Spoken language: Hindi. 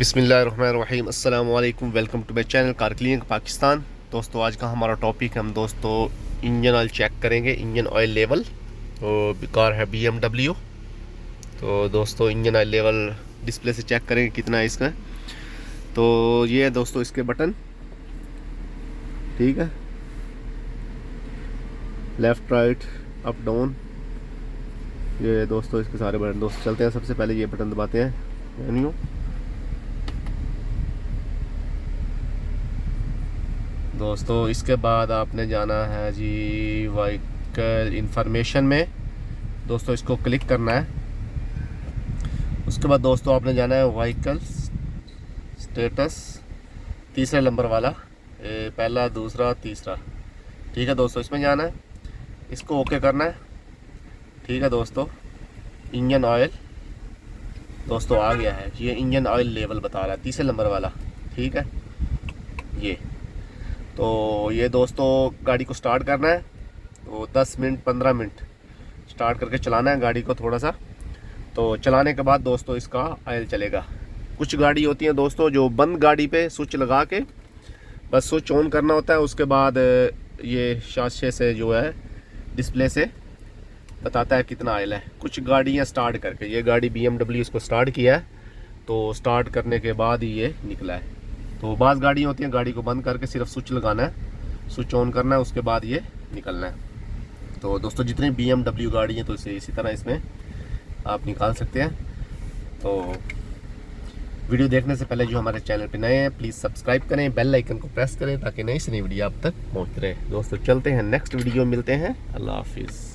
बिस्मिल्लाहिर्रहमानिर्रहीम अस्सलाम वालेकुम। Welcome to my channel car clinic Pakistan. दोस्तों आज का हमारा टॉपिक हम दोस्तों इंजन ऑयल चेक करेंगे, इंजन ऑयल लेवल। तो कार है BMW। तो दोस्तों इंजन ऑयल लेवल डिस्प्ले से चेक करेंगे कितना है इसका। तो ये है दोस्तों इसके बटन, ठीक है, लेफ़्ट राइट अप डाउन, ये दोस्तों इसके सारे बटन। दोस्तों चलते हैं, सबसे पहले ये बटन दबाते हैं, मेन्यू। दोस्तों इसके बाद आपने जाना है जी व्हीकल इंफॉर्मेशन में। दोस्तों इसको क्लिक करना है। उसके बाद दोस्तों आपने जाना है व्हीकल स्टेटस, तीसरे नंबर वाला, पहला दूसरा तीसरा, ठीक है दोस्तों, इसमें जाना है, इसको ओके करना है, ठीक है दोस्तों। इंजन ऑयल दोस्तों आ गया है, ये इंजन ऑयल लेवल बता रहा है, तीसरे नंबर वाला, ठीक है। ये तो ये दोस्तों गाड़ी को स्टार्ट करना है, तो 10 मिनट 15 मिनट स्टार्ट करके चलाना है गाड़ी को थोड़ा सा। तो चलाने के बाद दोस्तों इसका ऑयल चलेगा। कुछ गाड़ी होती है दोस्तों जो बंद गाड़ी पे स्विच लगा के बस स्विच ऑन करना होता है, उसके बाद ये शाशे से जो है डिस्प्ले से बताता है कितना ऑयल है। कुछ गाड़ियाँ स्टार्ट करके, ये गाड़ी BMW इसको स्टार्ट किया है, तो स्टार्ट करने के बाद ही ये निकला है। तो बाज़ गाड़ियाँ होती हैं गाड़ी को बंद करके सिर्फ स्विच लगाना है, स्विच ऑन करना है, उसके बाद ये निकलना है। तो दोस्तों जितनी BMW गाड़ी हैं तो इसी तरह इसमें आप निकाल सकते हैं। तो वीडियो देखने से पहले जो हमारे चैनल पे नए हैं प्लीज़ सब्सक्राइब करें, बेल आइकन को प्रेस करें ताकि नई से नई वीडियो आप तक पहुँच रहे। दोस्तों चलते हैं नेक्स्ट वीडियो, मिलते हैं, अल्लाह हाफिज़।